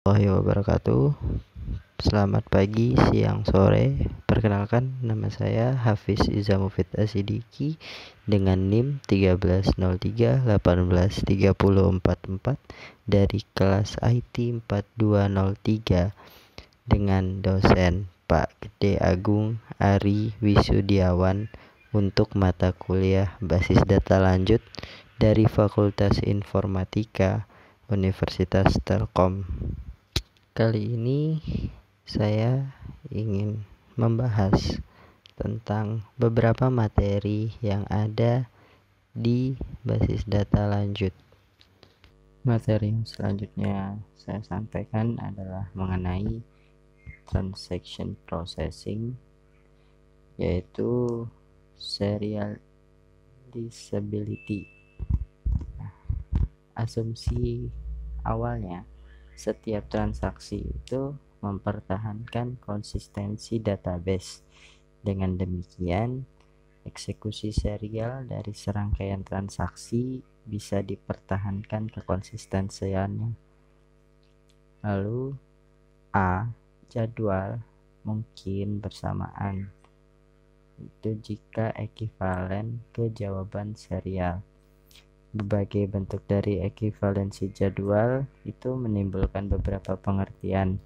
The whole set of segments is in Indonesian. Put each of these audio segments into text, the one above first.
Warahmatullahi wabarakatuh. Selamat pagi, siang, sore. Perkenalkan, nama saya Hafiz Izamufid Asidiki dengan NIM 1303183044 dari kelas IT 4203 dengan dosen Pak Gede Agung Ari Wisudiawan untuk mata kuliah basis data lanjut dari Fakultas Informatika Universitas Telkom. Kali ini saya ingin membahas tentang beberapa materi yang ada di basis data lanjut. Materi yang selanjutnya saya sampaikan adalah mengenai transaction processing, yaitu serial disability. Asumsi awalnya, setiap transaksi itu mempertahankan konsistensi database. Dengan demikian, eksekusi serial dari serangkaian transaksi bisa dipertahankan kekonsistensiannya. Lalu A. Jadwal mungkin bersamaan, itu jika ekivalen ke jawaban serial. Berbagai bentuk dari ekivalensi jadwal itu menimbulkan beberapa pengertian.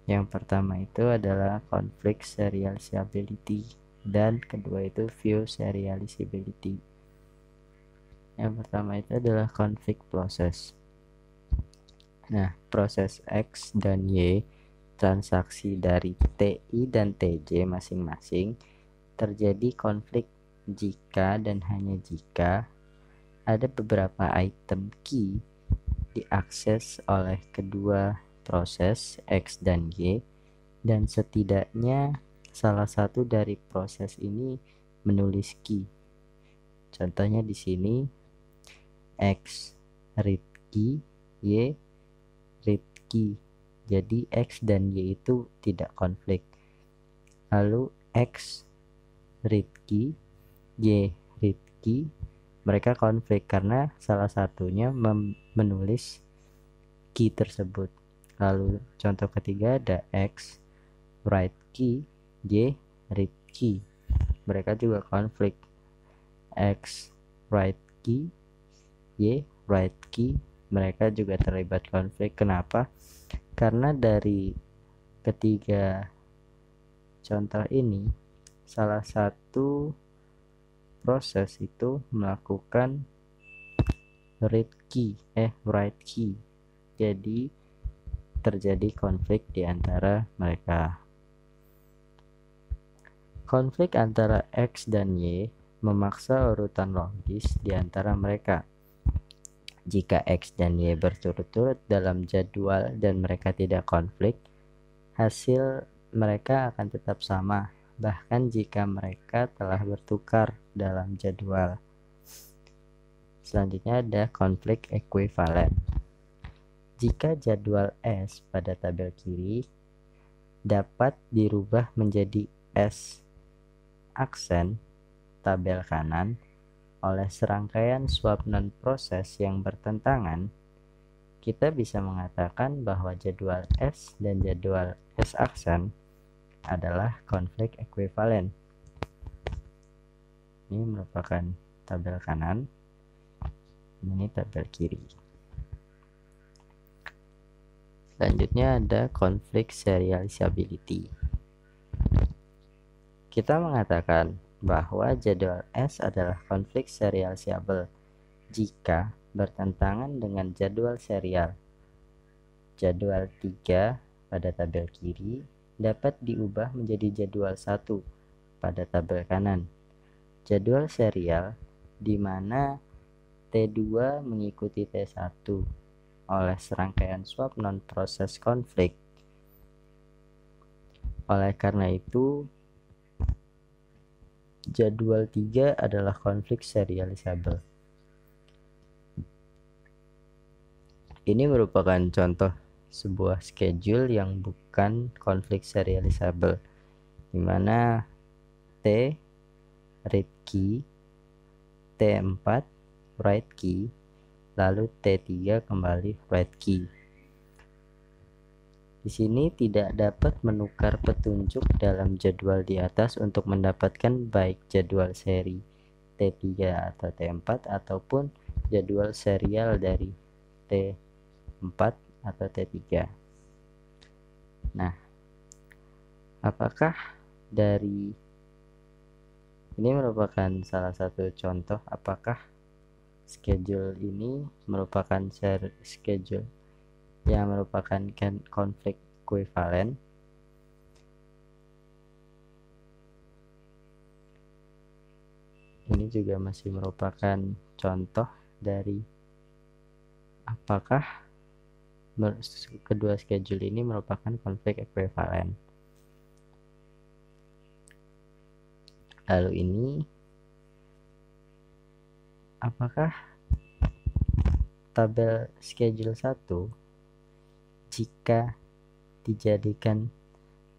Yang pertama itu adalah conflict serializability dan kedua itu view serializability. Yang pertama itu adalah conflict process. Nah, proses X dan Y, transaksi dari TI dan TJ masing-masing, terjadi konflik jika dan hanya jika ada beberapa item key diakses oleh kedua proses X dan Y, dan setidaknya salah satu dari proses ini menulis key. Contohnya di sini X read key, Y read key. Jadi X dan Y itu tidak konflik. Lalu X read key, Y read key, mereka konflik karena salah satunya menulis key tersebut. Lalu contoh ketiga ada X write key, Y read key, mereka juga konflik. X write key, Y write key, mereka juga terlibat konflik. Kenapa? Karena dari ketiga contoh ini, salah satu proses itu melakukan write key, jadi terjadi konflik di antara mereka. Konflik antara X dan Y memaksa urutan logis di antara mereka. Jika X dan Y berturut-turut dalam jadwal dan mereka tidak konflik, hasil mereka akan tetap sama, bahkan jika mereka telah bertukar dalam jadwal. Selanjutnya ada konflik ekuivalen. Jika jadwal S pada tabel kiri dapat dirubah menjadi S aksen tabel kanan oleh serangkaian swap non-proses yang bertentangan, kita bisa mengatakan bahwa jadwal S dan jadwal S aksen adalah konflik ekuivalen. Ini merupakan tabel kanan, ini tabel kiri. Selanjutnya ada konflik serializability. Kita mengatakan bahwa jadwal S adalah konflik serializable jika bertentangan dengan jadwal serial. Jadwal 3 pada tabel kiri dapat diubah menjadi jadwal 1 pada tabel kanan. Jadwal serial di mana T2 mengikuti T1 oleh serangkaian swap non-proses konflik. Oleh karena itu, jadwal 3 adalah konflik serializable. Ini merupakan contoh sebuah schedule yang bukan konflik serializable, di mana T read key, T4 write key, lalu T3 kembali write key. Di sini tidak dapat menukar petunjuk dalam jadwal di atas untuk mendapatkan baik jadwal seri T3 atau T4 ataupun jadwal serial dari T4 atau T3. Nah, apakah dari ini merupakan salah satu contoh apakah schedule ini merupakan schedule yang merupakan konflik ekuivalen? Ini juga masih merupakan contoh dari apakah kedua schedule ini merupakan konflik ekuivalen. Lalu ini apakah tabel schedule 1 jika dijadikan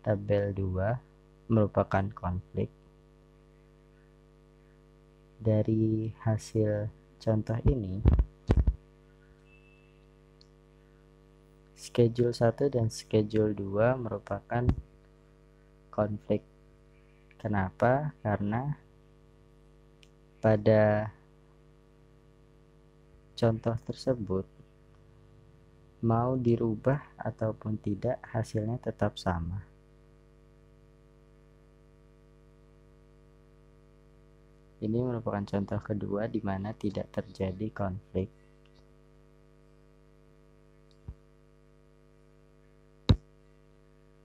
tabel 2 merupakan konflik? Dari hasil contoh ini, schedule 1 dan schedule 2 merupakan konflik. Kenapa? Karena pada contoh tersebut mau dirubah ataupun tidak hasilnya tetap sama. Ini merupakan contoh kedua di mana tidak terjadi konflik.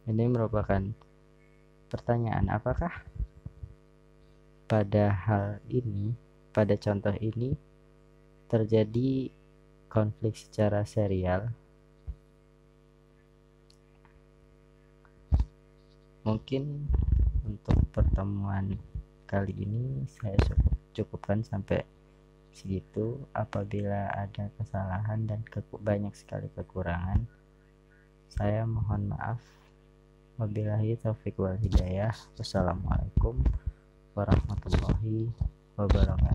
Ini merupakan pertanyaan, apakah pada hal ini, pada contoh ini terjadi konflik secara serial? Mungkin untuk pertemuan kali ini saya cukupkan sampai segitu. Apabila ada kesalahan dan banyak sekali kekurangan, saya mohon maaf. Wabillahi taufiq wal hidayah. Wassalamualaikum warahmatullahi wabarakatuh.